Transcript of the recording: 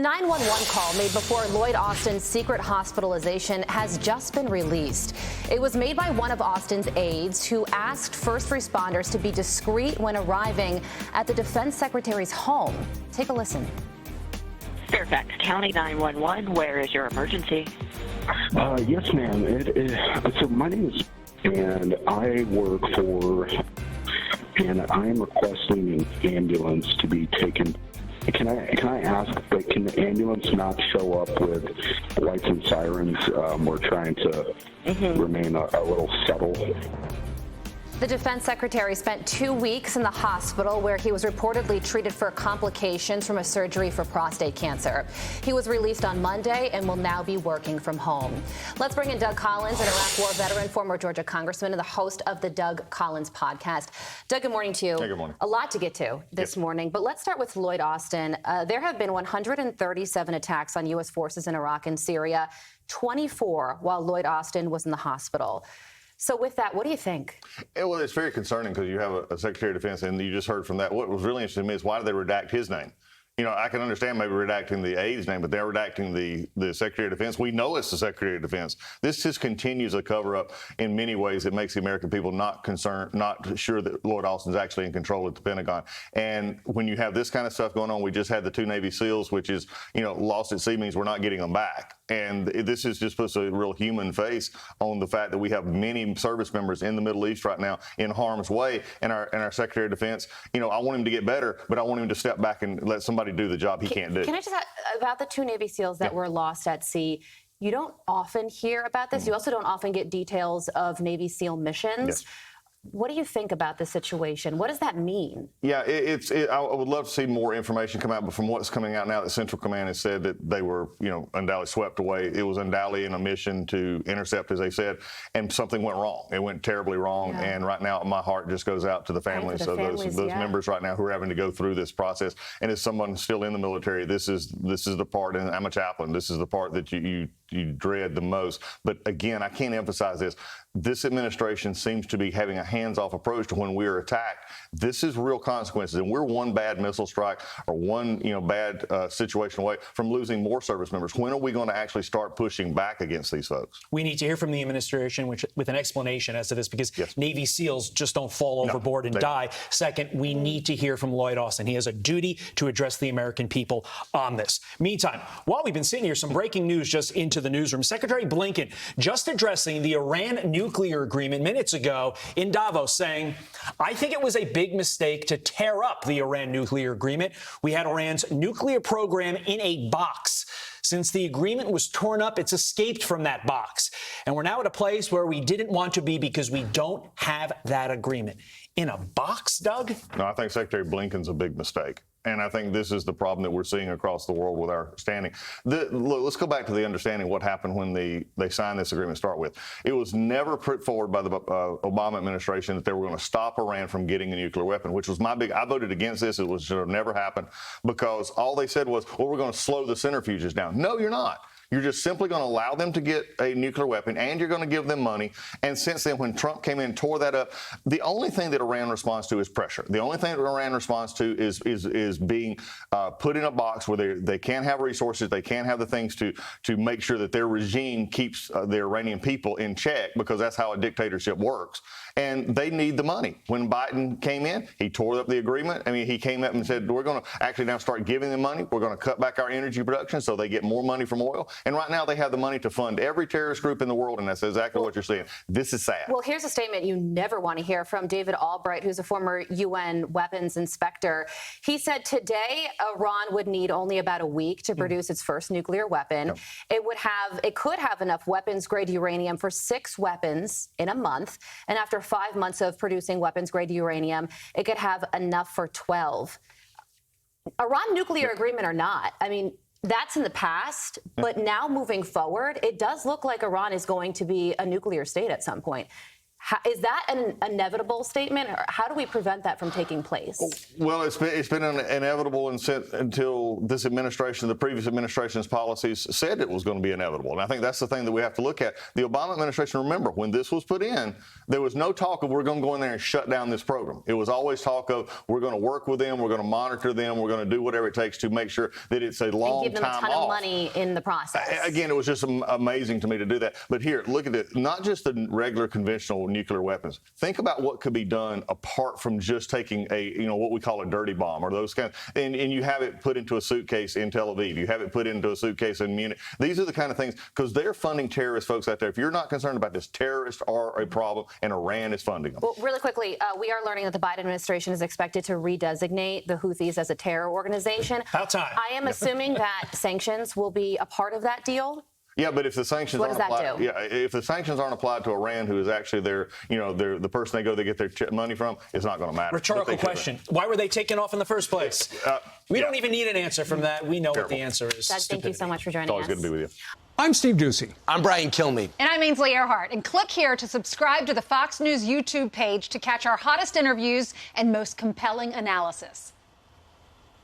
The 911 call made before Lloyd Austin's secret hospitalization has just been released. It was made by one of Austin's aides who asked first responders to be discreet when arriving at the defense secretary's home. Take a listen. Fairfax County 911, where is your emergency? Yes, ma'am. So my name is, and I work for, and I am requesting an ambulance to be taken. Can I ask, but can the ambulance not show up with lights and sirens? We're trying to remain a little subtle. The defense secretary spent 2 weeks in the hospital where he was reportedly treated for complications from a surgery for prostate cancer. He was released on Monday and will now be working from home. Let's bring in Doug Collins, an Iraq War veteran, former Georgia congressman, and the host of the Doug Collins podcast. Doug, good morning to you. Hey, good morning. A lot to get to this morning, but let's start with Lloyd Austin. There have been 137 attacks on U.S. forces in Iraq and Syria, 24 while Lloyd Austin was in the hospital. So with that, what do you think? Well, it's very concerning because you have a Secretary of Defense, and you just heard from that. What was really interesting to me is why did they redact his name? You know, I can understand maybe redacting the aide's name, but they're redacting the Secretary of Defense. We know it's the Secretary of Defense. This just continues a cover-up in many ways that makes the American people not concerned, not sure that Lloyd Austin's actually in control at the Pentagon. And when you have this kind of stuff going on, we just had the 2 Navy SEALs, which is, you know, lost at sea means we're not getting them back. And this is just puts a real human face on the fact that we have many service members in the Middle East right now in harm's way. And our Secretary of Defense, you know, I want him to get better, but I want him to step back and let somebody do the job he can't do. Can I just ask about the 2 Navy SEALs that were lost at sea? You don't often hear about this. You also don't often get details of Navy SEAL missions. Yes. What do you think about the situation? What does that mean? Yeah, I would love to see more information come out, but from what's coming out now, that Central Command has said that they were, you know, undoubtedly swept away. It was undoubtedly in a mission to intercept, as they said, and something went wrong. It went terribly wrong, and right now my heart just goes out to the families of those members right now who are having to go through this process. And as someone still in the military, this is the part, and I'm a chaplain, this is the part that you dread the most. But again, I can't emphasize this. This administration seems to be having a hands-off approach to when we're attacked. This is real consequences, and we're one bad missile strike or one bad situation away from losing more service members. When are we going to actually start pushing back against these folks? We need to hear from the administration with an explanation as to this, because Navy SEALs just don't fall overboard and die. Second, we need to hear from Lloyd Austin. He has a duty to address the American people on this. Meantime, while we've been sitting here, some breaking news just into the newsroom. Secretary Blinken just addressing the Iran nuclear agreement minutes ago in Davos, saying, I think it was a big mistake to tear up the Iran nuclear agreement. We had Iran's nuclear program in a box. Since the agreement was torn up, it's escaped from that box. And we're now at a place where we didn't want to be because we don't have that agreement. In a box, Doug? No, I think Secretary Blinken's a big mistake. And I think this is the problem that we're seeing across the world with our standing. Look, let's go back to the understanding of what happened when they signed this agreement to start with. It was never put forward by the Obama administration that they were going to stop Iran from getting a nuclear weapon, which was I voted against this. It should have never happened, because all they said was, well, we're going to slow the centrifuges down. No, you're not. You're just simply going to allow them to get a nuclear weapon, and you're going to give them money. And since then, when Trump came in and tore that up, the only thing that Iran responds to is pressure. The only thing that Iran responds to is being put in a box where they can't have resources, they can't have the things to make sure that their regime keeps the Iranian people in check, because that's how a dictatorship works. And they need the money. When Biden came in, he tore up the agreement. I mean, he came up and said, we're going to actually now start giving them money. We're going to cut back our energy production so they get more money from oil. And right now they have the money to fund every terrorist group in the world, and that's exactly what you're saying. This is sad. Well, here's a statement you never want to hear from David Albright, who's a former UN weapons inspector. He said today Iran would need only about a week to produce its first nuclear weapon. Yep. It could have enough weapons-grade uranium for 6 weapons in a month, and after 5 months of producing weapons-grade uranium, it could have enough for 12. Iran nuclear agreement or not, I mean, that's in the past, but now moving forward, it does look like Iran is going to be a nuclear state at some point. Is that an inevitable statement, or how do we prevent that from taking place? Well, it's been inevitable until this administration, the previous administration's policies said it was going to be inevitable. And I think that's the thing that we have to look at. The Obama administration, remember, when this was put in, there was no talk of we're going to go in there and shut down this program. It was always talk of we're going to work with them, we're going to monitor them, we're going to do whatever it takes to make sure that it's a long time off. And give them a ton of money in the process. Again, it was just amazing to me to do that. But here, look at it. Not just the regular conventional nuclear weapons. Think about what could be done apart from just taking what we call a dirty bomb or those kinds. And you have it put into a suitcase in Tel Aviv. You have it put into a suitcase in Munich. These are the kind of things, because they're funding terrorist folks out there. If you're not concerned about this, terrorists are a problem, and Iran is funding them. Well, really quickly, we are learning that the Biden administration is expected to redesignate the Houthis as a terror organization. About time. I am assuming that sanctions will be a part of that deal. Yeah, but if the sanctions what does aren't that applied, do? yeah, if the sanctions aren't applied to Iran, who is actually the person they get their money from, it's not going to matter. Rhetorical question: why were they taken off in the first place? We don't even need an answer from that. We know what the answer is. Doug, thank you so much for joining us. It's always good to be with you. I'm Steve Ducey. I'm Brian Kilmeade. And I'm Ainsley Earhart. And click here to subscribe to the Fox News YouTube page to catch our hottest interviews and most compelling analysis.